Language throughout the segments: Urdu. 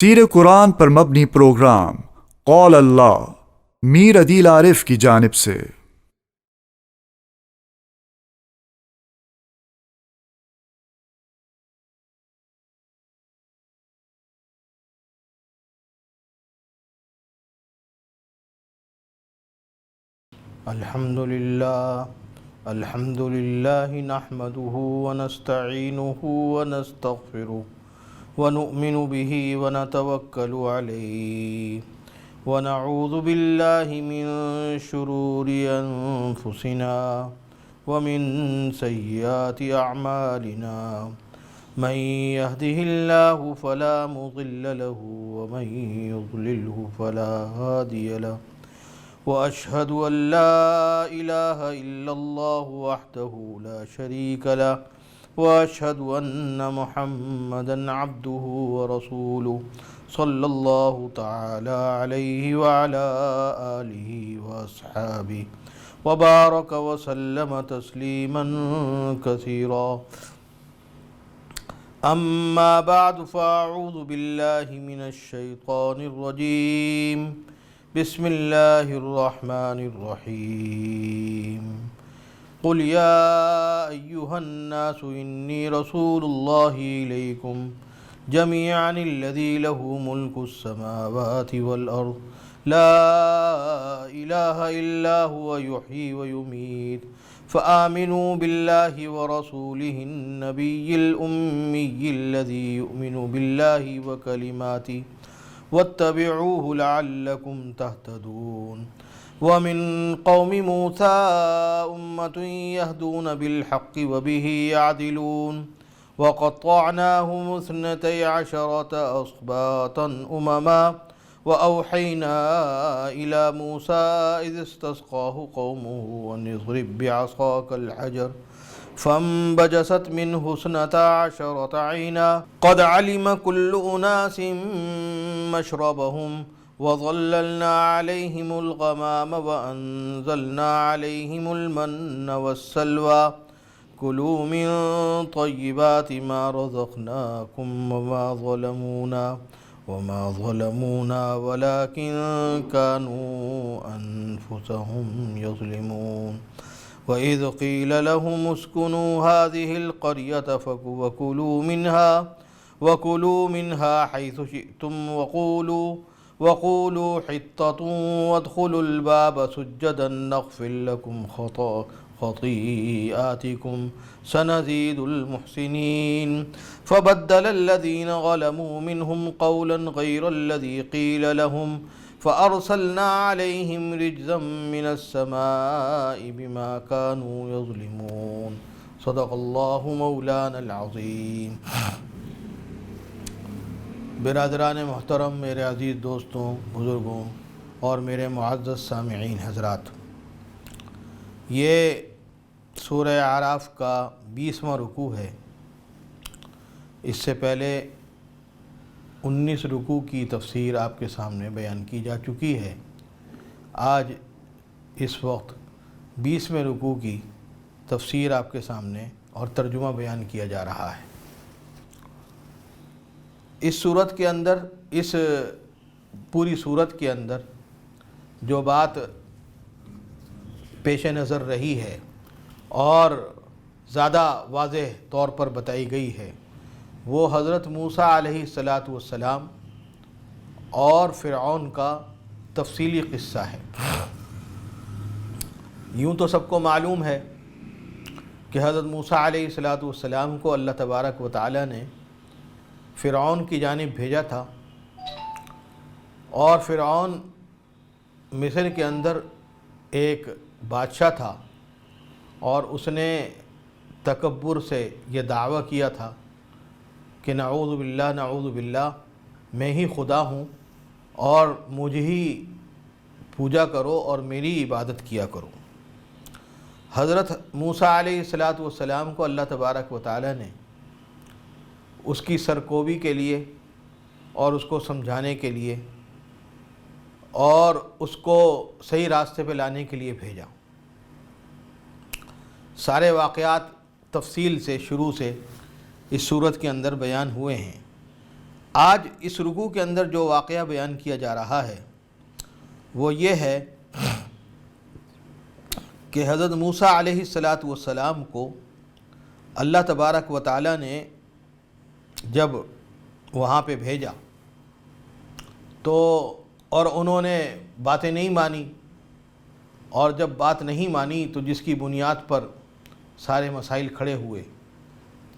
سیر قرآن پر مبنی پروگرام قول اللہ میر عدیل عارف کی جانب سے۔ الحمد للہ نحمده ونستعینه ونستغفره ونؤمن به ونتوکل علیہ ونعوذ باللہ من شرور انفسنا ومن سیئات اعمالنا من يهده اللہ فلا مضل له ومن يضلله فلا هادی له وأشهد أن لا إله إلا الله وحده لا شريك له وأشهد أن محمدًا عبده ورسوله صلى الله تعالى عليه وعلى آله وأصحابه وبارك وسلم تسليمًا كثيرا. أما بعد فأعوذ بالله من الشيطان الرجيم. بسم اللہ الرحمن الرحیم. قل یا ایہا الناس انی رسول اللہ الیکم جمیعا الذی لہ ملک السماوات والارض لا الہ الا هو یحیی ویمیت فآمنوا باللہ ورسولہ النبی الأمی الذی یؤمن باللہ وکلماتہ واتبعوه لعلكم تهتدون. ومن قوم موسى أمة يهدون بالحق وبه يعدلون وقطعناهم 12 أسباطا أمما وأوحينا إلى موسى إذ استسقاه قومه أن اضرب بعصاك الحجر فانبجست منه 12 عينا قد علم كل أناس مشربهم وظللنا عليهم الغمام وأنزلنا عليهم المن والسلوى كلوا من طيبات ما رزقناكم وما ظلمونا ولكن كانوا أنفسهم يظلمون. وَإِذْ قِيلَ لَهُمُ اسْكُنُوا هَذِهِ الْقَرْيَةَ وَكُلُوا مِنْهَا حَيْثُ شِئْتُمْ وَقُولُوا حِطَّةٌ وَادْخُلُوا الْبَابَ سُجَّدًا نَغْفِرْ لَكُمْ خَطِيئَاتِكُمْ سَنَزِيدُ الْمُحْسِنِينَ. فَبَدَّلَ الَّذِينَ ظَلَمُوا مِنْهُمْ قَوْلًا غَيْرَ الَّذِي قِيلَ لَهُمْ فَأَرْسَلْنَا عَلَيْهِمْ رِجْزًا مِّنَ السَّمَاءِ بِمَا كَانُوا يَظْلِمُونَ. صدق اللہ مولانا العظیم. برادران محترم، میرے عزیز دوستوں، بزرگوں اور میرے معزز سامعین حضرات، یہ سورہ اعراف کا 20واں رکوع ہے. اس سے پہلے 19 رکوع کی تفسیر آپ کے سامنے بیان کی جا چکی ہے. آج اس وقت 20ویں رکوع کی تفسیر آپ کے سامنے اور ترجمہ بیان کیا جا رہا ہے. اس صورت کے اندر، اس پوری صورت کے اندر جو بات پیش نظر رہی ہے اور زیادہ واضح طور پر بتائی گئی ہے، وہ حضرت موسیٰ علیہ السلام اور فرعون کا تفصیلی قصہ ہے. یوں تو سب کو معلوم ہے کہ حضرت موسیٰ علیہ السلام کو اللہ تبارک و تعالی نے فرعون کی جانب بھیجا تھا، اور فرعون مصر کے اندر ایک بادشاہ تھا، اور اس نے تکبر سے یہ دعویٰ کیا تھا کہ نعوذ باللہ میں ہی خدا ہوں اور مجھے ہی پوجا کرو اور میری عبادت کیا کرو. حضرت موسیٰ علیہ السلام کو اللہ تبارک و تعالی نے اس کی سرکوبی کے لیے اور اس کو سمجھانے کے لیے اور اس کو صحیح راستے پہ لانے کے لیے بھیجا. سارے واقعات تفصیل سے شروع سے اس صورت کے اندر بیان ہوئے ہیں. آج اس رکوع کے اندر جو واقعہ بیان کیا جا رہا ہے وہ یہ ہے کہ حضرت موسیٰ علیہ السلام کو اللہ تبارک و تعالی نے جب وہاں پہ بھیجا تو اور انہوں نے باتیں نہیں مانی، اور جب بات نہیں مانی تو جس کی بنیاد پر سارے مسائل کھڑے ہوئے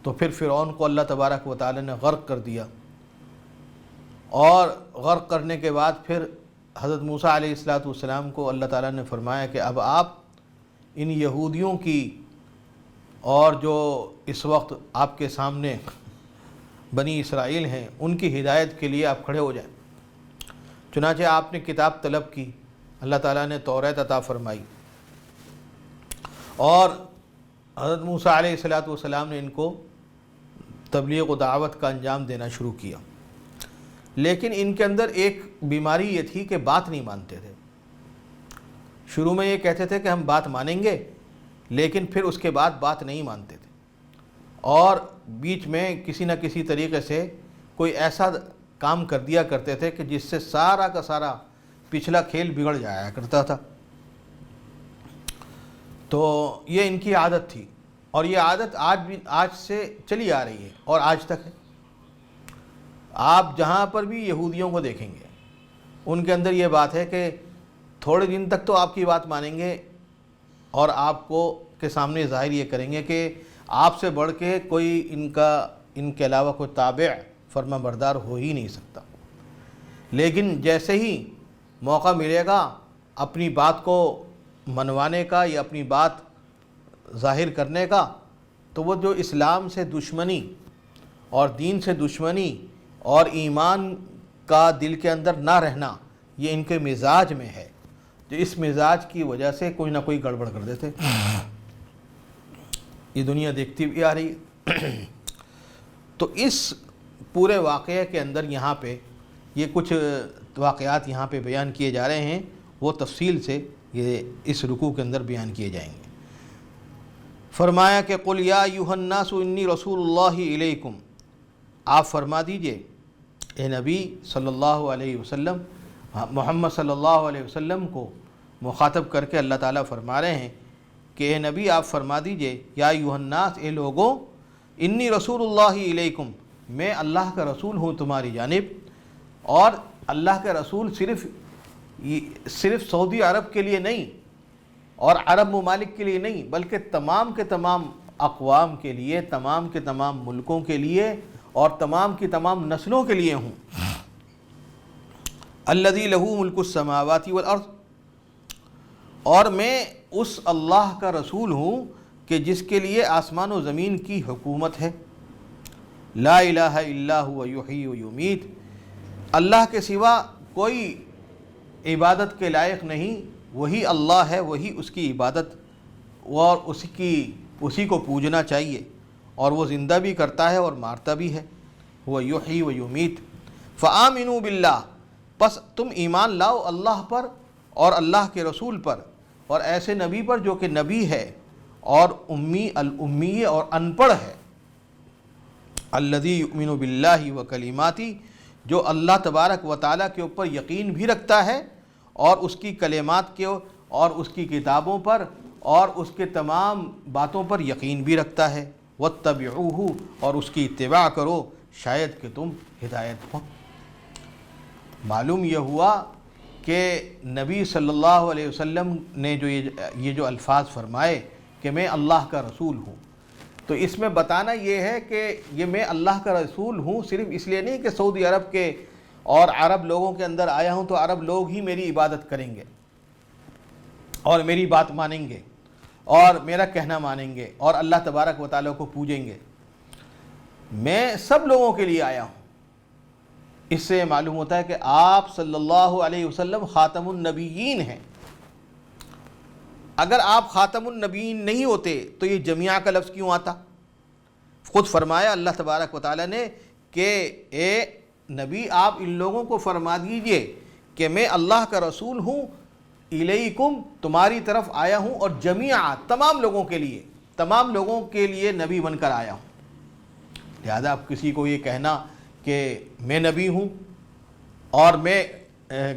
تو پھر فرعون کو اللہ تبارک و تعالی نے غرق کر دیا، اور غرق کرنے کے بعد پھر حضرت موسیٰ علیہ السلام کو اللہ تعالی نے فرمایا کہ اب آپ ان یہودیوں کی اور جو اس وقت آپ کے سامنے بنی اسرائیل ہیں ان کی ہدایت کے لیے آپ کھڑے ہو جائیں۔ چنانچہ آپ نے کتاب طلب کی، اللہ تعالیٰ نے توریت عطا فرمائی، اور حضرت موسیٰ علیہ السلام نے ان کو تبلیغ و دعوت کا انجام دینا شروع کیا۔ لیکن ان کے اندر ایک بیماری یہ تھی کہ بات نہیں مانتے تھے۔ شروع میں یہ کہتے تھے کہ ہم بات مانیں گے، لیکن پھر اس کے بعد بات نہیں مانتے تھے، اور بیچ میں کسی نہ کسی طریقے سے کوئی ایسا کام کر دیا کرتے تھے کہ جس سے سارا کا سارا پچھلا کھیل بگڑ جایا کرتا تھا۔ تو یہ ان کی عادت تھی، اور یہ عادت آج سے چلی آ رہی ہے اور آج تک ہے۔ آپ جہاں پر بھی یہودیوں کو دیکھیں گے ان کے اندر یہ بات ہے کہ تھوڑے دن تک تو آپ کی بات مانیں گے اور آپ کو کے سامنے ظاہر یہ کریں گے کہ آپ سے بڑھ کے کوئی ان کے علاوہ کوئی تابع فرما بردار ہو ہی نہیں سکتا۔ لیکن جیسے ہی موقع ملے گا اپنی بات کو منوانے کا یا اپنی بات ظاہر کرنے کا، تو وہ جو اسلام سے دشمنی اور دین سے دشمنی اور ایمان کا دل کے اندر نہ رہنا، یہ ان کے مزاج میں ہے، جو اس مزاج کی وجہ سے کوئی نہ کوئی گڑبڑ کر دیتے۔ یہ دنیا دیکھتی بھی آ رہی ہے۔ تو اس پورے واقعے کے اندر یہاں پہ یہ کچھ واقعات یہاں پہ بیان کیے جا رہے ہیں، وہ تفصیل سے یہ اس رکوع کے اندر بیان کیے جائیں گے۔ فرمایا کہ قل یا ایھا الناس انی رسول اللہ الیکم، آپ فرما دیجئے اے نبی صلی اللہ علیہ وسلم، محمد صلی اللہ علیہ وسلم کو مخاطب کر کے اللہ تعالیٰ فرما رہے ہیں کہ اے نبی آپ فرما دیجئے یا ایھا الناس، اے لوگوں، انی رسول اللہ الیکم، میں اللہ کا رسول ہوں تمہاری جانب۔ اور اللہ کا رسول صرف سعودی عرب کے لیے نہیں اور عرب ممالک کے لیے نہیں، بلکہ تمام کے تمام اقوام کے لیے، تمام کے تمام ملکوں کے لیے اور تمام کی تمام نسلوں کے لیے ہوں۔ الذی لہ ملک السماوات والارض، اور میں اس اللہ کا رسول ہوں کہ جس کے لیے آسمان و زمین کی حکومت ہے۔ لا الہ الا هو یحیی و یمیت، اللہ کے سوا کوئی عبادت کے لائق نہیں، وہی اللہ ہے، وہی اس کی عبادت اور اسی کو پوجنا چاہیے، اور وہ زندہ بھی کرتا ہے اور مارتا بھی ہے۔ وہ یحیی و یمیت فآمنوا باللہ، پس تم ایمان لاؤ اللہ پر اور اللہ کے رسول پر اور ایسے نبی پر جو کہ نبی ہے اور امی اور ان پڑھ ہے۔ الذی یؤمن باللہ و کلماتی، جو اللہ تبارک و تعالیٰ کے اوپر یقین بھی رکھتا ہے اور اس کی کلمات کے اور اس کی کتابوں پر اور اس کے تمام باتوں پر یقین بھی رکھتا ہے۔ واتبعوہ، اور اس کی اتباع کرو، شاید کہ تم ہدایت ہو۔ معلوم یہ ہوا کہ نبی صلی اللہ علیہ وسلم نے جو یہ جو الفاظ فرمائے کہ میں اللہ کا رسول ہوں، تو اس میں بتانا یہ ہے کہ یہ میں اللہ کا رسول ہوں صرف اس لیے نہیں کہ سعودی عرب کے اور عرب لوگوں کے اندر آیا ہوں تو عرب لوگ ہی میری عبادت کریں گے اور میری بات مانیں گے اور میرا کہنا مانیں گے اور اللہ تبارک و تعالیٰ کو پوجیں گے۔ میں سب لوگوں کے لیے آیا ہوں۔ اس سے معلوم ہوتا ہے کہ آپ صلی اللہ علیہ وسلم خاتم النبیین ہیں۔ اگر آپ خاتم النبیین نہیں ہوتے تو یہ جمیع کا لفظ کیوں آتا؟ خود فرمایا اللہ تبارک و تعالیٰ نے کہ اے نبی آپ ان لوگوں کو فرما دیجئے کہ میں اللہ کا رسول ہوں، الیکم تمہاری طرف آیا ہوں، اور جمیع تمام لوگوں کے لیے نبی بن کر آیا ہوں۔ لہذا اب کسی کو یہ کہنا کہ کہ میں نبی ہوں اور میں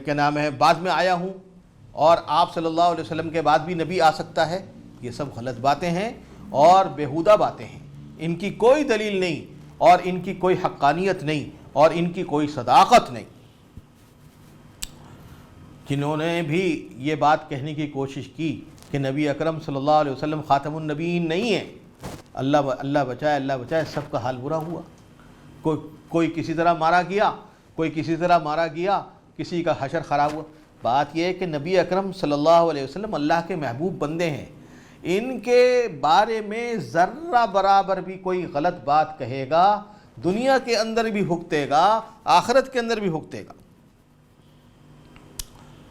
کیا نام ہے بعد میں آیا ہوں اور آپ صلی اللہ علیہ وسلم کے بعد بھی نبی آ سکتا ہے، یہ سب غلط باتیں ہیں اور بیہودہ باتیں ہیں، ان کی کوئی دلیل نہیں اور ان کی کوئی حقانیت نہیں اور ان کی کوئی صداقت نہیں۔ جنہوں نے بھی یہ بات کہنے کی کوشش کی کہ نبی اکرم صلی اللہ علیہ وسلم خاتم النبیین نہیں ہیں، اللہ بچائے، سب کا حال برا ہوا۔ کوئی کسی طرح مارا گیا، کوئی کسی طرح مارا گیا، کسی کا حشر خراب ہوا۔ بات یہ ہے کہ نبی اکرم صلی اللہ علیہ وسلم اللہ کے محبوب بندے ہیں، ان کے بارے میں ذرہ برابر بھی کوئی غلط بات کہے گا، دنیا کے اندر بھی بھگتے گا، آخرت کے اندر بھی بھگتے گا۔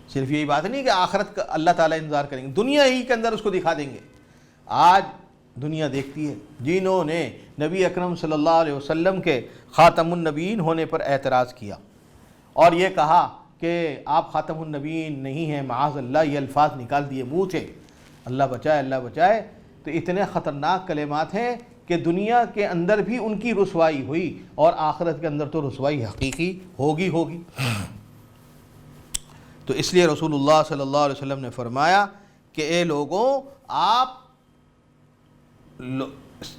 صرف یہی بات نہیں کہ آخرت کا اللہ تعالیٰ انتظار کریں گے، دنیا ہی کے اندر اس کو دکھا دیں گے۔ آج دنیا دیکھتی ہے جنہوں نے نبی اکرم صلی اللہ علیہ وسلم کے خاتم النبیین ہونے پر اعتراض کیا اور یہ کہا کہ آپ خاتم النبیین نہیں ہیں، معاذ اللہ، یہ الفاظ نکال دیے منہ سے، اللہ بچائے، تو اتنے خطرناک کلمات ہیں کہ دنیا کے اندر بھی ان کی رسوائی ہوئی اور آخرت کے اندر تو رسوائی حقیقی ہوگی۔ تو اس لیے رسول اللہ صلی اللہ علیہ وسلم نے فرمایا کہ اے لوگوں، آپ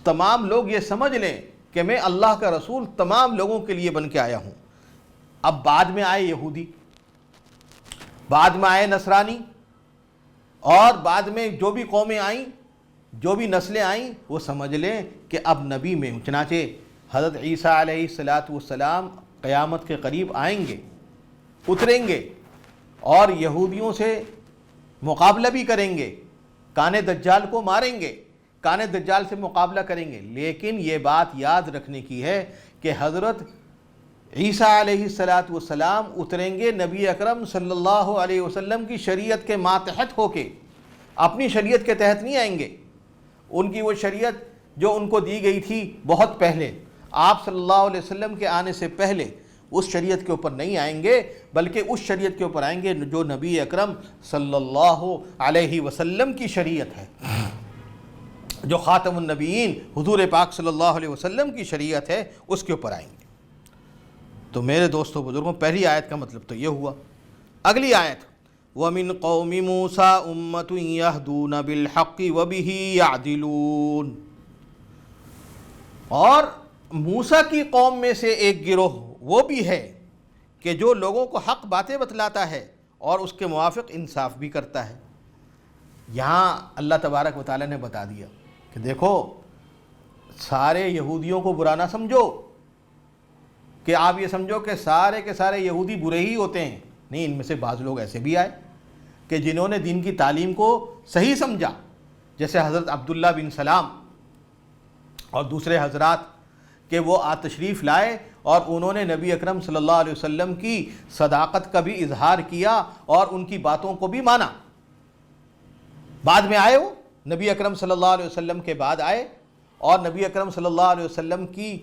تمام لوگ یہ سمجھ لیں کہ میں اللہ کا رسول تمام لوگوں کے لیے بن کے آیا ہوں۔ اب بعد میں آئے یہودی، بعد میں آئے نصرانی، اور بعد میں جو بھی قومیں آئیں، جو بھی نسلیں آئیں، وہ سمجھ لیں کہ اب نبی میں، چنانچہ حضرت عیسیٰ علیہ السلام قیامت کے قریب آئیں گے، اتریں گے اور یہودیوں سے مقابلہ بھی کریں گے، کان دجال کو ماریں گے، کان دجال سے مقابلہ کریں گے۔ لیکن یہ بات یاد رکھنے کی ہے کہ حضرت عیسیٰ علیہ السلام اتریں گے نبی اکرم صلی اللہ علیہ وسلم کی شریعت کے ماتحت ہو کے، اپنی شریعت کے تحت نہیں آئیں گے۔ ان کی وہ شریعت جو ان کو دی گئی تھی بہت پہلے، آپ صلی اللہ علیہ وسلم کے آنے سے پہلے، اس شریعت کے اوپر نہیں آئیں گے، بلکہ اس شریعت کے اوپر آئیں گے جو نبی اکرم صلی اللہ علیہ وسلم کی شریعت ہے، جو خاتم النبیین حضور پاک صلی اللہ علیہ وسلم کی شریعت ہے، اس کے اوپر آئیں گے۔ تو میرے دوستوں بزرگوں، پہلی آیت کا مطلب تو یہ ہوا۔ اگلی آیت، وَمِن قَوْمِ مُوسَىٰ أُمَّةٌ يَهْدُونَ بِالْحَقِّ وَبِهِ يَعْدِلُونَ، اور موسیٰ کی قوم میں سے ایک گروہ وہ بھی ہے کہ جو لوگوں کو حق باتیں بتلاتا ہے اور اس کے موافق انصاف بھی کرتا ہے۔ یہاں اللہ تبارک و تعالیٰ نے بتا دیا کہ دیکھو، سارے یہودیوں کو برا نہ سمجھو کہ آپ یہ سمجھو کہ سارے کے سارے یہودی برے ہی ہوتے ہیں، نہیں، ان میں سے بعض لوگ ایسے بھی آئے کہ جنہوں نے دین کی تعلیم کو صحیح سمجھا، جیسے حضرت عبداللہ بن سلام اور دوسرے حضرات، کہ وہ تشریف لائے اور انہوں نے نبی اکرم صلی اللہ علیہ وسلم کی صداقت کا بھی اظہار کیا اور ان کی باتوں کو بھی مانا۔ بعد میں آئے، وہ نبی اکرم صلی اللہ علیہ وسلم کے بعد آئے اور نبی اکرم صلی اللہ علیہ وسلم کی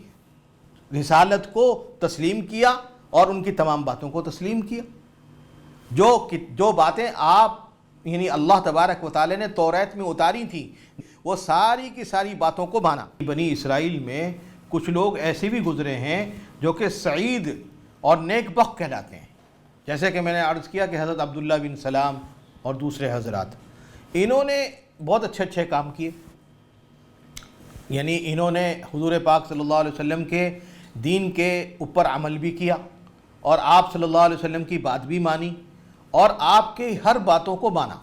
رسالت کو تسلیم کیا اور ان کی تمام باتوں کو تسلیم کیا۔ جو باتیں آپ یعنی اللہ تبارک و تعالی نے توریت میں اتاری تھیں، وہ ساری کی ساری باتوں کو مانا۔ بنی اسرائیل میں کچھ لوگ ایسے بھی گزرے ہیں جو کہ سعید اور نیک بخت کہلاتے ہیں، جیسے کہ میں نے عرض کیا کہ حضرت عبداللہ بن سلام اور دوسرے حضرات، انہوں نے بہت اچھے کام کیے، یعنی انہوں نے حضور پاک صلی اللہ علیہ وسلم کے دین کے اوپر عمل بھی کیا اور آپ صلی اللہ علیہ وسلم کی بات بھی مانی اور آپ کی ہر باتوں کو مانا۔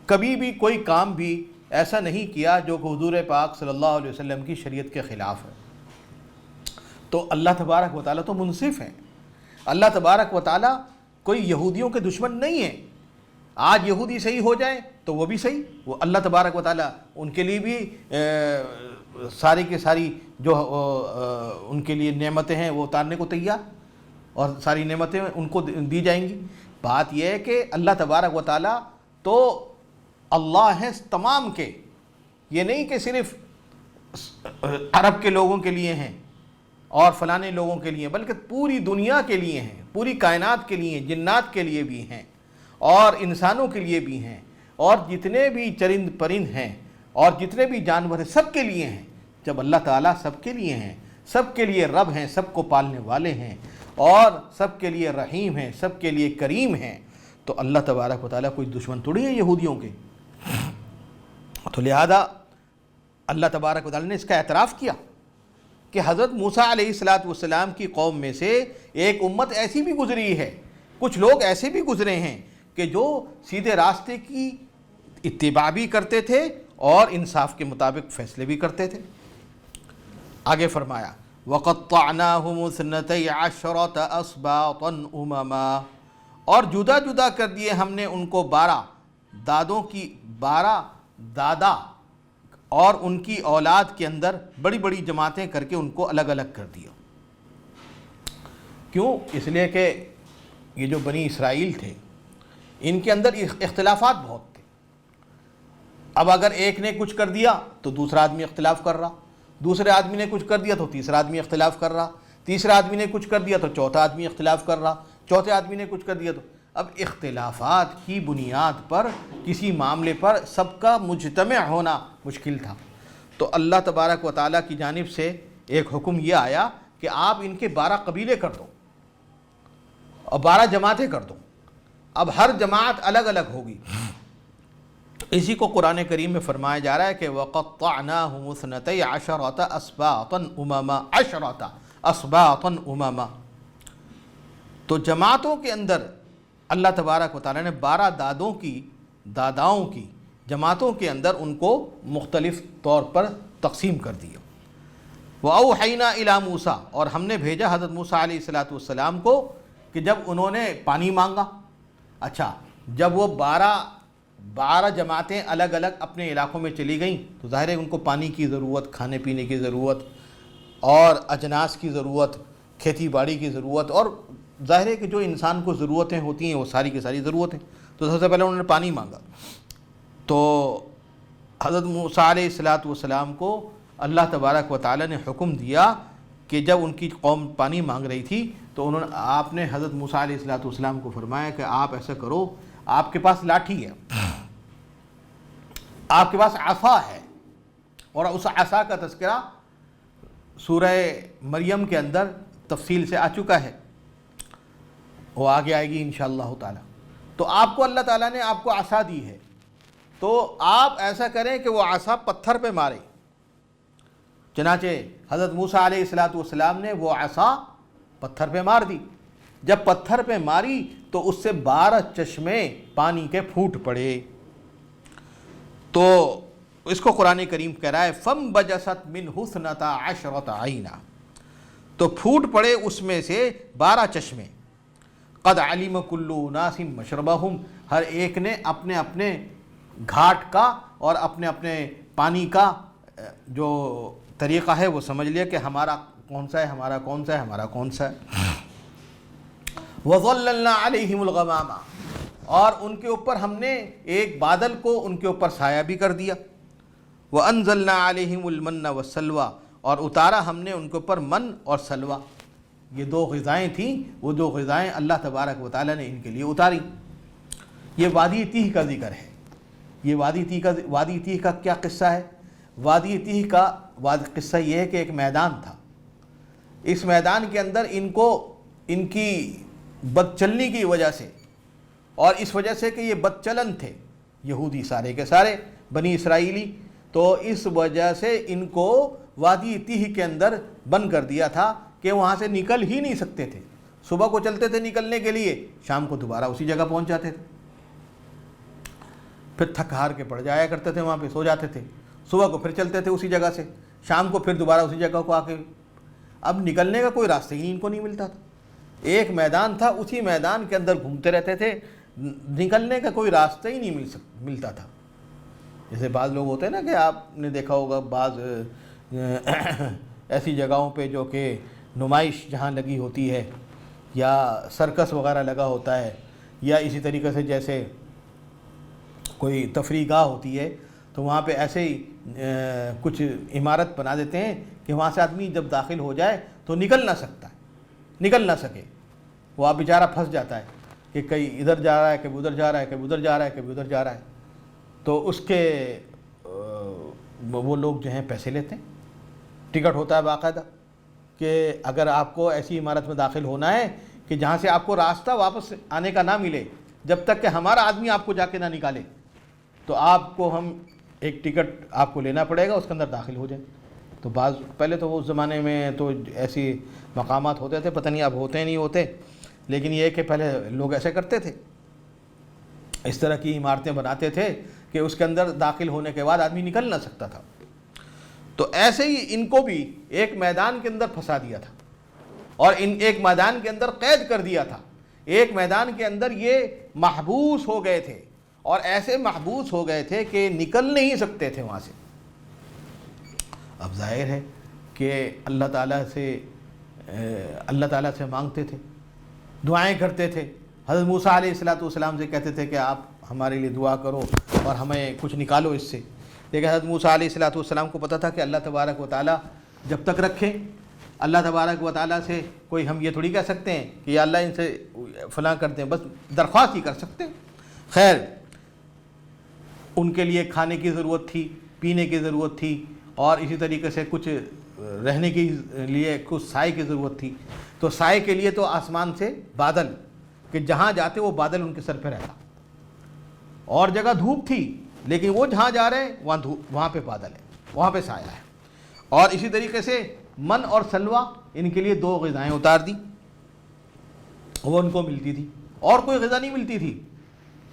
کبھی بھی کوئی کام بھی ایسا نہیں کیا جو کہ حضور پاک صلی اللہ علیہ وسلم کی شریعت کے خلاف ہے۔ تو اللہ تبارک و تعالیٰ تو منصف ہیں، اللہ تبارک و تعالیٰ کوئی یہودیوں کے دشمن نہیں ہے۔ آج یہودی صحیح ہو جائیں تو وہ بھی صحیح، وہ اللہ تبارک و تعالیٰ ان کے لیے بھی ساری کے ساری جو ان کے لیے نعمتیں ہیں وہ اتارنے کو تیار، اور ساری نعمتیں ان کو دی جائیں گی۔ بات یہ ہے کہ اللہ تبارک و تعالیٰ تو اللہ ہیں تمام کے، یہ نہیں کہ صرف عرب کے لوگوں کے لیے ہیں اور فلانے لوگوں کے لیے، بلکہ پوری دنیا کے لیے ہیں، پوری کائنات کے لیے، جنات کے لیے بھی ہیں اور انسانوں کے لیے بھی ہیں، اور جتنے بھی چرند پرند ہیں اور جتنے بھی جانور ہیں سب کے لیے ہیں۔ جب اللہ تعالیٰ سب کے لیے ہیں سب کے لیے رب ہیں، سب کو پالنے والے ہیں، اور سب کے لیے رحیم ہیں، سب کے لیے کریم ہیں، تو اللہ تبارک و تعالیٰ کوئی دشمن تھوڑی ہے یہودیوں کے۔ تو لہذا اللہ تبارک و تعالیٰ نے اس کا اعتراف کیا کہ حضرت موسیٰ علیہ السلام کی قوم میں سے ایک امت ایسی بھی گزری ہے، کچھ لوگ ایسے بھی گزرے ہیں کہ جو سیدھے راستے کی اتباع بھی کرتے تھے اور انصاف کے مطابق فیصلے بھی کرتے تھے۔ آگے فرمایا وَقَطَّعْنَاهُمُ اثْنَتَيْ عَشْرَةَ أَسْبَاطًا أُمَمًا، اور جدا جدا کر دیے ہم نے ان کو 12 دادوں کی 12 دادا اور ان کی اولاد کے اندر بڑی بڑی جماعتیں کر کے ان کو الگ الگ کر دیا۔ کیوں؟ اس لیے کہ یہ جو بنی اسرائیل تھے ان کے اندر اختلافات بہت تھے۔ اب اگر ایک نے کچھ کر دیا تو دوسرا آدمی اختلاف کر رہا، دوسرے آدمی نے کچھ کر دیا تو تیسرا آدمی اختلاف کر رہا، تیسرا آدمی نے کچھ کر دیا تو چوتھا آدمی اختلاف کر رہا، چوتھے آدمی نے کچھ کر دیا تو اب اختلافات کی بنیاد پر کسی معاملے پر سب کا مجتمع ہونا مشکل تھا۔ تو اللہ تبارک و تعالیٰ کی جانب سے ایک حکم یہ آیا کہ آپ ان کے 12 قبیلے کر دو اور 12 جماعتیں کر دو، اب ہر جماعت الگ الگ ہوگی۔ اسی کو قرآن کریم میں فرمایا جا رہا ہے کہ وَقَطَّعْنَاهُمُ اثْنَتَيْ عَشْرَةَ أَسْبَاطًا أُمَمًا، 10 أَسْبَاطًا أُمَمًا، تو جماعتوں کے اندر اللہ تبارک و تعالیٰ نے 12 داداؤں کی جماعتوں کے اندر ان کو مختلف طور پر تقسیم کر دیا۔ وَأَوْحَيْنَا إِلَىٰ مُوسَىٰ، اور ہم نے بھیجا حضرت موسیٰ علیہ السلام کو کہ جب انہوں نے پانی مانگا، اچھا جب وہ 12 جماعتیں الگ الگ اپنے علاقوں میں چلی گئیں تو ظاہر ہے ان کو پانی کی ضرورت، کھانے پینے کی ضرورت اور اجناس کی ضرورت، کھیتی باڑی کی ضرورت، اور ظاہر ہے کہ جو انسان کو ضرورتیں ہوتی ہیں وہ ساری کی ساری ضرورتیں، تو سب سے پہلے انہوں نے پانی مانگا۔ تو حضرت موسیٰ علیہ السلام کو اللہ تبارک و تعالیٰ نے حکم دیا کہ جب ان کی قوم پانی مانگ رہی تھی تو آپ نے حضرت موسیٰ علیہ السلام کو فرمایا کہ آپ ایسا کرو، آپ کے پاس لاٹھی ہے، آپ کے پاس عصا ہے، اور اس عصا کا تذکرہ سورہ مریم کے اندر تفصیل سے آ چکا ہے، وہ آگے آئے گی انشاءاللہ تعالی۔ تو آپ کو اللہ تعالیٰ نے آپ کو عصا دی ہے، تو آپ ایسا کریں کہ وہ عصا پتھر پہ مارے۔ چنانچہ حضرت موسیٰ علیہ السلام نے وہ عصا پتھر پہ مار دی، جب پتھر پہ ماری تو اس سے 12 چشمے پانی کے پھوٹ پڑے۔ تو اس کو قرآن کریم کہہ رہا ہے فَانْبَجَسَتْ مِنْهُ اثْنَتَا عَشْرَةَ عَيْنًا، تو پھوٹ پڑے اس میں سے 12 چشمے۔ قَدْ عَلِمَ كُلُّ أُنَاسٍ مَشْرَبَهُمْ، ہر ایک نے اپنے اپنے گھاٹ کا اور اپنے اپنے پانی کا جو طریقہ ہے وہ سمجھ لیا کہ ہمارا کون سا ہے، ہمارا کون سا ہے، ہمارا کون سا ہے۔ وَظَلَّلْنَا عَلَيْهِمُ الْغَمَامَ، اور ان کے اوپر ہم نے ایک بادل کو ان کے اوپر سایہ بھی کر دیا۔ وَأَنزَلْنَا عَلَيْهِمُ الْمَنَّ وَالسَّلْوَىٰ، اور اتارا ہم نے ان کے اوپر من اور سلوہ، یہ 2 غذائیں تھیں، وہ 2 غذائیں اللہ تبارک و تعالیٰ نے ان کے لیے اتاری۔ یہ وادی تیہ کا ذکر ہے۔ یہ وادی تیہ کا کیا قصہ ہے؟ وادی تیہ کا قصہ یہ ہے کہ ایک میدان تھا، اس میدان کے اندر ان کی بد چلنی کی وجہ سے، اور اس وجہ سے کہ یہ بد چلن تھے یہودی سارے کے سارے بنی اسرائیلی، تو اس وجہ سے ان کو وادی تیہ کے اندر بند کر دیا تھا کہ وہاں سے نکل ہی نہیں سکتے تھے۔ صبح کو چلتے تھے نکلنے کے لیے، شام کو دوبارہ اسی جگہ پہنچ جاتے تھے، پھر تھک ہار کے پڑ جایا کرتے تھے، وہاں پہ سو جاتے تھے، صبح کو پھر چلتے تھے اسی جگہ سے، شام کو پھر دوبارہ اسی جگہ کو آ کے، اب نکلنے کا کوئی راستہ ہی ان کو نہیں ملتا تھا۔ ایک میدان تھا، اسی میدان کے اندر گھومتے رہتے تھے، نکلنے کا کوئی راستہ ہی نہیں ملتا تھا۔ جیسے بعض لوگ ہوتے ہیں نا کہ آپ نے دیکھا ہوگا بعض ایسی جگہوں پہ جو کہ نمائش جہاں لگی ہوتی ہے یا سرکس وغیرہ لگا ہوتا ہے، یا اسی طریقے سے جیسے کوئی تفریح گاہ ہوتی ہے تو وہاں پہ ایسے ہی کچھ عمارت بنا دیتے ہیں کہ وہاں سے آدمی جب داخل ہو جائے تو نکل نہ سکے، وہ آپ بیچارہ پھنس جاتا ہے کہ کہیں ادھر جا رہا ہے، کبھی ادھر جا رہا ہے، کبھی ادھر جا رہا ہے، کبھی ادھر جا رہا ہے، تو اس کے وہ لوگ جو ہیں پیسے لیتے ہیں، ٹکٹ ہوتا ہے باقاعدہ، کہ اگر آپ کو ایسی عمارت میں داخل ہونا ہے کہ جہاں سے آپ کو راستہ واپس آنے کا نہ ملے جب تک کہ ہمارا آدمی آپ کو جا کے نہ نکالے، تو آپ کو ہم ایک ٹکٹ آپ کو لینا پڑے گا، اس کے اندر داخل ہو جائیں۔ تو بعض پہلے تو اس زمانے میں تو ایسی مقامات ہوتے تھے، پتہ نہیں اب ہوتے نہیں ہوتے، لیکن یہ کہ پہلے لوگ ایسے کرتے تھے، اس طرح کی عمارتیں بناتے تھے کہ اس کے اندر داخل ہونے کے بعد آدمی نکل نہ سکتا تھا۔ تو ایسے ہی ان کو بھی ایک میدان کے اندر پھنسا دیا تھا اور ان ایک میدان کے اندر قید کر دیا تھا، ایک میدان کے اندر یہ محبوس ہو گئے تھے، اور ایسے محبوس ہو گئے تھے کہ نکل نہیں سکتے تھے وہاں سے۔ اب ظاہر ہے کہ اللہ تعالیٰ سے مانگتے تھے، دعائیں کرتے تھے، حضرت موسیٰ علیہ السلام سے کہتے تھے کہ آپ ہمارے لیے دعا کرو اور ہمیں کچھ نکالو اس سے، لیکن حضرت موسیٰ علیہ السلام کو پتہ تھا کہ اللہ تبارک و تعالیٰ جب تک رکھے، اللہ تبارک و تعالیٰ سے کوئی ہم یہ تھوڑی کہہ سکتے ہیں کہ یا اللہ ان سے فلاں کرتے ہیں، بس درخواست ہی کر سکتے ہیں۔ خیر، ان کے لیے کھانے کی ضرورت تھی، پینے کی ضرورت تھی، اور اسی طریقے سے کچھ رہنے کے لیے کچھ سائے کی ضرورت تھی۔ تو سائے کے لیے تو آسمان سے بادل، کہ جہاں جاتے وہ بادل ان کے سر پہ رہتا، اور جگہ دھوپ تھی لیکن وہ جہاں جا رہے ہیں وہاں پہ بادل ہے، وہاں پہ سایہ ہے۔ اور اسی طریقے سے من اور سلوہ، ان کے لیے 2 غذائیں اتار دی، وہ ان کو ملتی تھی، اور کوئی غذا نہیں ملتی تھی۔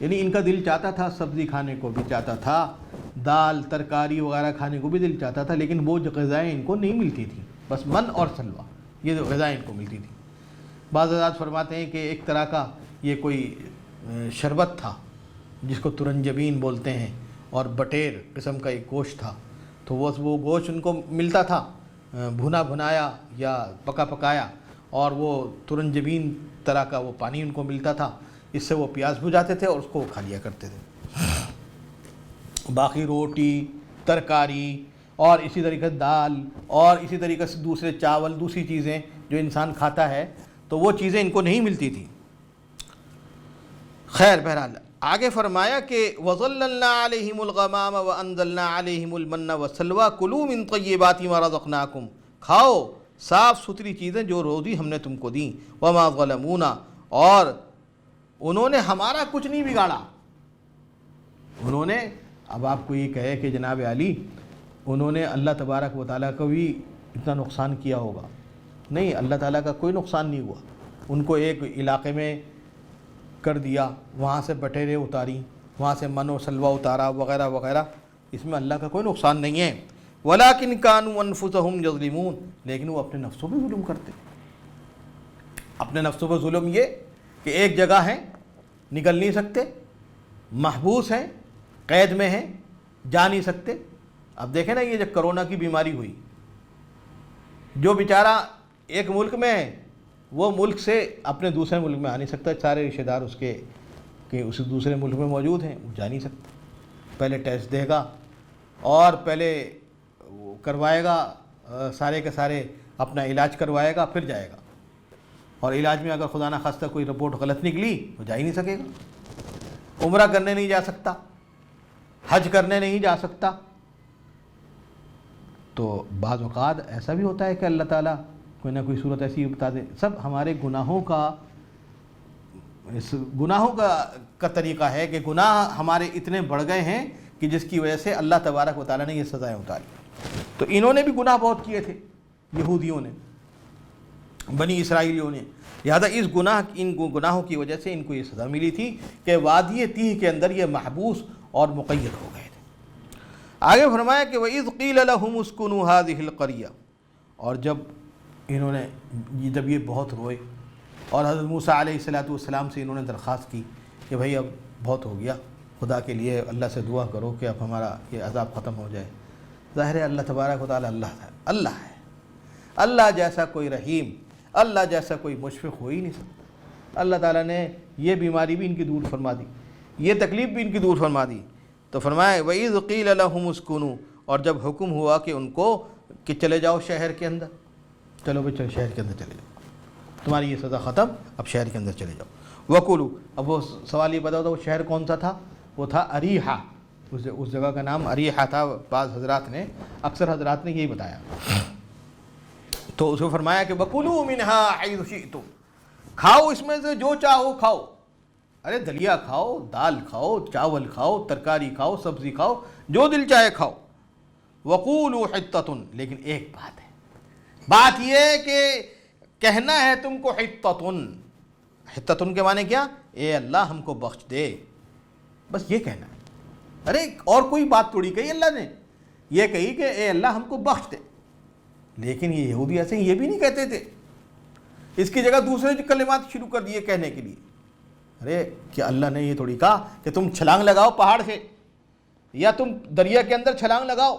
یعنی ان کا دل چاہتا تھا سبزی کھانے کو بھی چاہتا تھا، دال ترکاری وغیرہ کھانے کو بھی دل چاہتا تھا، لیکن وہ جو غذائیں ان کو نہیں ملتی تھیں، بس من اور سلوہ، یہ جو غذائیں ان کو ملتی تھیں۔ بعض حضرات فرماتے ہیں کہ ایک طرح کا یہ کوئی شربت تھا جس کو ترنجبین بولتے ہیں، اور بٹیر قسم کا ایک گوشت تھا، تو وہ گوشت ان کو ملتا تھا بھنا بھنایا یا پکا پکایا، اور وہ ترنجبین طرح کا وہ پانی ان کو ملتا تھا، اس سے وہ پیاس بجھاتے تھے اور اس کو کھا لیا کرتے تھے۔ باقی روٹی، ترکاری، اور اسی طریقے سے دال، اور اسی طریقے سے دوسرے چاول، دوسری چیزیں جو انسان کھاتا ہے، تو وہ چیزیں ان کو نہیں ملتی تھیں۔ خیر، بہرحال آگے فرمایا کہ وَظَلَّلْنَا عَلَيْهِمُ الْغَمَامَ وَأَنزَلْنَا عَلَيْهِمُ الْمَنَّ وَالسَّلْوَىٰ كُلُوا مِن طَيِّبَاتِ مَا رَزَقْنَاكُمْ، کھاؤ صاف ستھری چیزیں جو روزی ہم نے تم کو دیں، وَمَا ظَلَمُونَا، اور انہوں نے ہمارا کچھ نہیں بگاڑا۔ انہوں نے، اب آپ کو یہ کہے کہ جناب علی انہوں نے اللہ تبارک و تعالیٰ کو بھی اتنا نقصان کیا ہوگا، نہیں، اللہ تعالیٰ کا کوئی نقصان نہیں ہوا۔ ان کو ایک علاقے میں کر دیا، وہاں سے بٹیریں اتاری، وہاں سے من و سلوہ اتارا وغیرہ وغیرہ، اس میں اللہ کا کوئی نقصان نہیں ہے۔ وَلَٰكِنْ كَانُوا أَنفُسَهُمْ يَظْلِمُونَ، لیکن وہ اپنے نفسوں پہ ظلم کرتے، اپنے نفسوں پہ ظلم یہ کہ ایک جگہ ہیں، نکل نہیں سکتے، محبوس ہیں، قید میں ہیں، جا نہیں سکتے۔ اب دیکھیں نا، یہ جب کرونا کی بیماری ہوئی، جو بیچارہ ایک ملک میں ہے وہ ملک سے اپنے دوسرے ملک میں آ نہیں سکتا، سارے رشتہ دار اس کے کہ اس دوسرے ملک میں موجود ہیں، وہ جا نہیں سکتا۔ پہلے ٹیسٹ دے گا اور پہلے وہ کروائے گا، سارے کے سارے اپنا علاج کروائے گا، پھر جائے گا، اور علاج میں اگر خدا نہ خواستہ کوئی رپورٹ غلط نکلی تو جا ہی نہیں سکے گا، عمرہ کرنے نہیں جا سکتا، حج کرنے نہیں جا سکتا۔ تو بعض اوقات ایسا بھی ہوتا ہے کہ اللہ تعالیٰ کوئی نہ کوئی صورت ایسی بتا دے۔ سب ہمارے گناہوں کا طریقہ ہے کہ گناہ ہمارے اتنے بڑھ گئے ہیں کہ جس کی وجہ سے اللہ تبارک و تعالیٰ نے یہ سزائیں اتاری۔ تو انہوں نے بھی گناہ بہت کیے تھے، یہودیوں نے، بنی اسرائیلیوں نے، لہذا ان گناہوں کی وجہ سے ان کو یہ سزا ملی تھی کہ وادی تیہ کے اندر یہ محبوس اور مقید ہو گئے تھے۔ آگے فرمایا کہ وَإِذْ قِيلَ لَهُمُ اسْكُنُوا هَٰذِهِ الْقَرْيَةَ، اور جب یہ بہت روئے اور حضرت موسیٰ علیہ السلام سے انہوں نے درخواست کی کہ بھائی اب بہت ہو گیا، خدا کے لیے اللہ سے دعا کرو کہ اب ہمارا یہ عذاب ختم ہو جائے۔ ظاہر ہے اللہ تبارک و تعالیٰ اللہ ہے، اللہ جیسا کوئی رحیم، اللہ جیسا کوئی مشفق ہو ہی نہیں سکتا۔ اللہ تعالیٰ نے یہ بیماری بھی ان کی دور فرما دی، یہ تکلیف بھی ان کی دور فرما دی۔ تو فرمایا وَإِذْ قِيلَ لَهُمُ اسْكُنُوا، اور جب حکم ہوا کہ ان کو کہ چلے جاؤ شہر کے اندر، چلو بھائی چلو شہر کے اندر چلے جاؤ، تمہاری یہ سزا ختم، اب شہر کے اندر چلے جاؤ۔ وَكُلُوا، اب وہ سوال یہ بتاؤ تھا وہ شہر کون سا تھا؟ وہ تھا اریحہ، اس جگہ کا نام اریحہ تھا، بعض حضرات نے، اکثر حضرات نے یہی بتایا۔ تو اسے فرمایا کہ وَكُلُوا مِنْهَا حَيْثُ شِئْتُمْ، کھاؤ اس میں سے جو چاہو کھاؤ. ارے دلیا کھاؤ، دال کھاؤ، چاول کھاؤ، ترکاری کھاؤ، سبزی کھاؤ، جو دل چاہے کھاؤ. وَقُولُوا حِطَّةٌ، لیکن ایک بات ہے، بات یہ ہے کہ کہنا ہے تم کو حِطَّةٌ. حِطَّةٌ کے معنی کیا؟ اے اللہ ہم کو بخش دے، بس یہ کہنا ہے. ارے اور کوئی بات تھوڑی کہی اللہ نے، یہ کہی کہ اے اللہ ہم کو بخش دے. لیکن یہ یہودی ایسے یہ بھی نہیں کہتے تھے، اس کی جگہ دوسرے کلمات شروع کر دیے کہنے کے لیے. ارے کیا اللہ نے یہ تھوڑی کہا کہ تم چھلانگ لگاؤ پہاڑ سے، یا تم دریا کے اندر چھلانگ لگاؤ،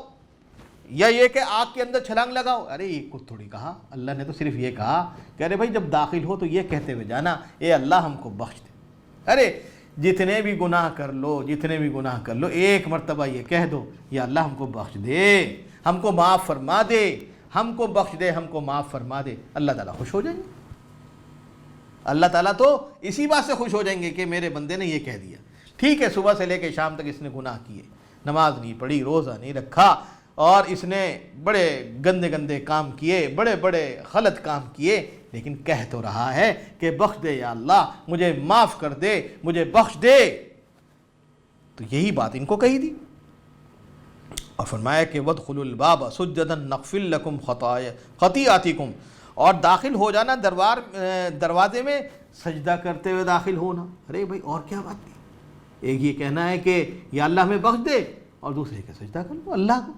یا یہ کہ آگ کے اندر چھلانگ لگاؤ. ارے یہ کچھ تھوڑی کہا، اللہ نے تو صرف یہ کہا کہ ارے بھائی جب داخل ہو تو یہ کہتے ہوئے جانا اے اللہ ہم کو بخش دے. ارے جتنے بھی گناہ کر لو، جتنے بھی گناہ کر لو، ایک مرتبہ یہ کہہ دو یا اللہ ہم کو بخش دے، ہم کو معاف فرما دے، ہم کو بخش دے، ہم کو معاف فرما دے. اللہ تعالیٰ خوش ہو جائیں گے. اللہ تعالیٰ تو اسی بات سے خوش ہو جائیں گے کہ میرے بندے نے یہ کہہ دیا. ٹھیک ہے صبح سے لے کے شام تک اس نے گناہ کیے، نماز نہیں پڑھی، روزہ نہیں رکھا، اور اس نے بڑے گندے گندے کام کیے، بڑے بڑے غلط کام کیے، لیکن کہہ تو رہا ہے کہ بخش دے یا اللہ، مجھے معاف کر دے، مجھے بخش دے. تو یہی بات ان کو کہی تھی. اور فرمایا کہ وَادْخُلُوا الْبَابَ سُجَّدًا نَغْفِرْ لَكُمْ خَطِیئَاتِکُم، اور داخل ہو جانا دروازے میں سجدہ کرتے ہوئے داخل ہونا. ارے بھائی اور کیا بات تھی؟ ایک یہ کہنا ہے کہ یا اللہ ہمیں بخش دے، اور دوسرے کہ سجدہ کر لو اللہ کو.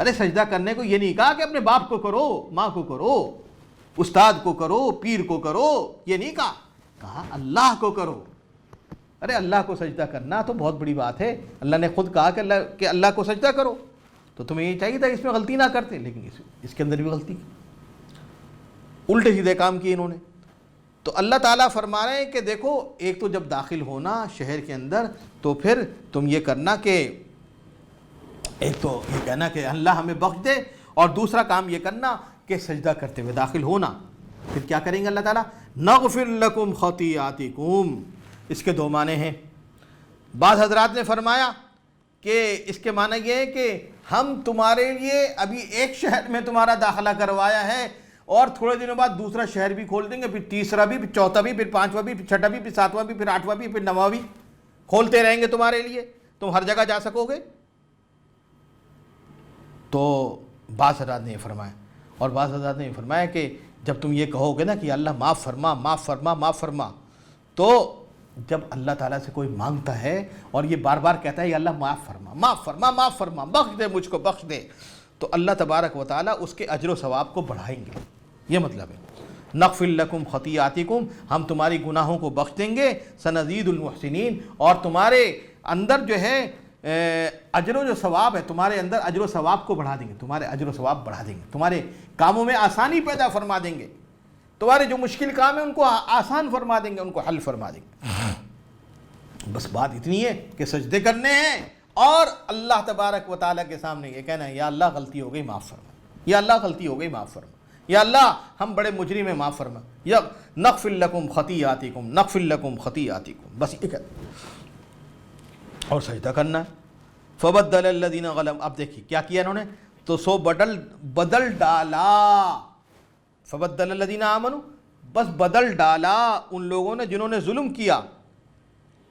ارے سجدہ کرنے کو یہ نہیں کہا کہ اپنے باپ کو کرو، ماں کو کرو، استاد کو کرو، پیر کو کرو، یہ نہیں کہا، کہا اللہ کو کرو. ارے اللہ کو سجدہ کرنا تو بہت بڑی بات ہے. اللہ نے خود کہا کہ اللہ کو سجدہ کرو، تو تمہیں یہ چاہیے تھا اس میں غلطی نہ کرتے، لیکن اس کے اندر بھی غلطی کی، الٹے سیدھے کام کیے انہوں نے. تو اللہ تعالیٰ فرما رہے ہیں کہ دیکھو، ایک تو جب داخل ہونا شہر کے اندر تو پھر تم یہ کرنا کہ ایک تو یہ کہنا کہ اللہ ہمیں بخش دے، اور دوسرا کام یہ کرنا کہ سجدہ کرتے ہوئے داخل ہونا. پھر کیا کریں گے اللہ تعالیٰ؟ نغفر لکم خطیئاتکم. اس کے دو معنی ہیں. بعض حضرات نے فرمایا کہ اس کے معنی یہ ہے کہ ہم تمہارے لیے ابھی ایک شہر میں تمہارا داخلہ کروایا ہے، اور تھوڑے دنوں بعد دوسرا شہر بھی کھول دیں گے، پھر تیسرا بھی، پھر چوتھا بھی، پھر پانچواں بھی، پھر چھٹا بھی، پھر ساتواں بھی، پھر آٹھواں بھی، پھر نواں بھی کھولتے رہیں گے تمہارے لیے، تم ہر جگہ جا سکو گے. تو بعض حضرات نے یہ فرمایا، اور بعض حضرات نے یہ فرمایا کہ جب تم یہ کہو گے نا کہ اللہ معاف فرما، معاف فرما، معاف فرما، تو جب اللہ تعالیٰ سے کوئی مانگتا ہے اور یہ بار بار کہتا ہے یا اللہ معاف فرما، معاف فرما، معاف فرما، بخش دے مجھ کو، بخش دے، تو اللہ تبارک و تعالیٰ اس کے اجر و ثواب کو بڑھائیں گے. یہ مطلب ہے نغفر لکم خطیئاتکم، ہم تمہاری گناہوں کو بخش دیں گے، سنزید المحسنین، اور تمہارے اندر جو ہے اجر و جو ثواب ہے، تمہارے اندر اجر و ثواب کو بڑھا دیں گے، تمہارے اجر و ثواب بڑھا دیں گے، تمہارے کاموں میں آسانی پیدا فرما دیں گے، تمہارے جو مشکل کام ہیں ان کو آسان فرما دیں گے، ان کو حل فرما دیں گے. بس بات اتنی ہے کہ سجدے کرنے ہیں، اور اللہ تبارک و تعالیٰ کے سامنے یہ کہنا ہے یا اللہ غلطی ہو گئی معاف فرما، یا اللہ غلطی ہو گئی معاف فرما، یا اللہ ہم بڑے مجرم ہیں معاف فرما، یا نغفر لکم خطیئاتکم، نغفر لکم خطیئاتکم، بس یہ کہنا اور سجدہ کرنا. فبدل الذین ظلموا، اب دیکھیے کیا کیا انہوں نے، تو سو بدل ڈالا، فبدل الذین آمنوا، بس بدل ڈالا ان لوگوں نے جنہوں نے ظلم کیا،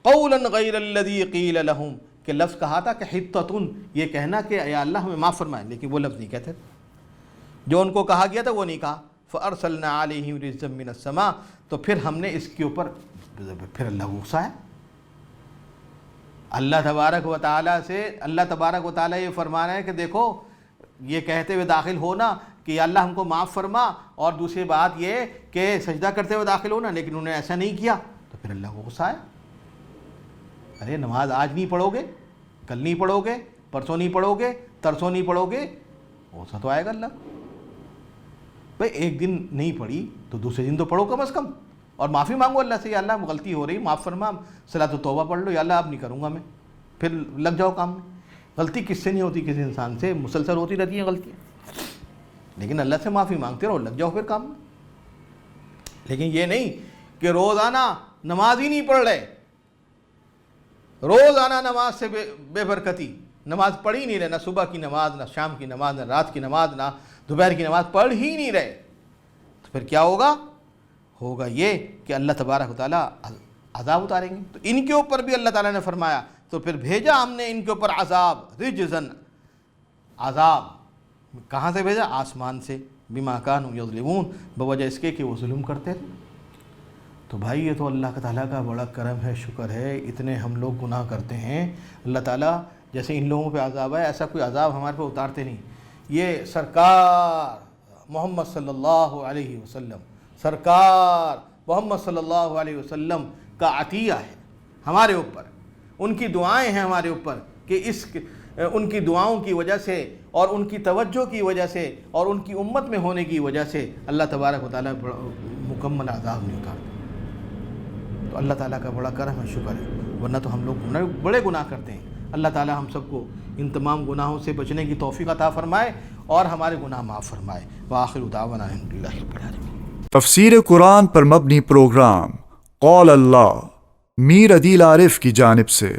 قولا غیر الذی قیل لہم، کہ لفظ کہا تھا کہ حطۃ، یہ کہنا کہ یا اللہ ہمیں معاف فرمائے، لیکن وہ لفظ نہیں کہتے، جو ان کو کہا گیا تھا وہ نہیں کہا. فارسلنا علیہم رجزا من السماء، تو پھر ہم نے اس کے اوپر، پھر اللہ غصہ ہے. اللہ تبارک و تعالیٰ سے، اللہ تبارک و تعالیٰ یہ فرما رہے ہیں کہ دیکھو، یہ کہتے ہوئے داخل ہونا کہ یا اللہ ہم کو معاف فرما، اور دوسری بات یہ کہ سجدہ کرتے ہوئے داخل ہونا، لیکن انہوں نے ایسا نہیں کیا، تو پھر اللہ کو غصہ ہے. ارے نماز آج نہیں پڑھو گے، کل نہیں پڑھو گے، پرسوں نہیں پڑھو گے، ترسوں نہیں پڑھو گے، غصہ تو آئے گا اللہ. بھائی ایک دن نہیں پڑھی تو دوسرے دن تو پڑھو کم از کم، اور معافی مانگو اللہ سے، یا اللہ غلطی ہو رہی معاف فرما، صلاۃ توبہ پڑھ لو، یا اللہ اب نہیں کروں گا میں، پھر لگ جاؤ کام میں. غلطی کس سے نہیں ہوتی، کسی انسان سے مسلسل ہوتی رہتی ہیں غلطیاں، لیکن اللہ سے معافی مانگتے رہو، لگ جاؤ پھر کام میں. لیکن یہ نہیں کہ روزانہ نماز ہی نہیں پڑھ رہے، روزانہ نماز سے بے برکتی، نماز پڑھی نہیں رہے، نہ صبح کی نماز، نہ شام کی نماز، نہ رات کی نماز، نہ دوپہر کی نماز پڑھ ہی نہیں رہے، تو پھر کیا ہوگا؟ ہوگا یہ کہ اللہ تبارک و تعالیٰ عذاب اتاریں گے۔ تو ان کے اوپر بھی اللہ تعالیٰ نے فرمایا، تو پھر بھیجا ہم نے ان کے اوپر عذاب، رجزن، عذاب کہاں سے بھیجا؟ آسمان سے، بما کانوا یظلمون، بوجہ اس کے کہ وہ ظلم کرتے تھے۔ تو بھائی یہ تو اللہ تعالیٰ کا بڑا کرم ہے، شکر ہے، اتنے ہم لوگ گناہ کرتے ہیں، اللہ تعالیٰ جیسے ان لوگوں پہ عذاب ہے ایسا کوئی عذاب ہمارے پہ اتارتے نہیں۔ یہ سرکار محمد صلی اللہ علیہ وسلم، سرکار محمد صلی اللہ علیہ وسلم کا عطیہ ہے ہمارے اوپر، ان کی دعائیں ہیں ہمارے اوپر کہ ان کی دعاؤں کی وجہ سے اور ان کی توجہ کی وجہ سے اور ان کی امت میں ہونے کی وجہ سے اللہ تبارک و تعالیٰ مکمل عذاب نہیں اتارتے۔ تو اللہ تعالیٰ کا بڑا کرم ہے، شکر ہے، ورنہ تو ہم لوگ بڑے گناہ کرتے ہیں۔ اللہ تعالیٰ ہم سب کو ان تمام گناہوں سے بچنے کی توفیق عطا فرمائے اور ہمارے گناہ معاف فرمائے۔ وآخر دعوانا الحمدللہ رب العالمین۔ تفسیر قرآن پر مبنی پروگرام قول اللہ میر عدیل عارف کی جانب سے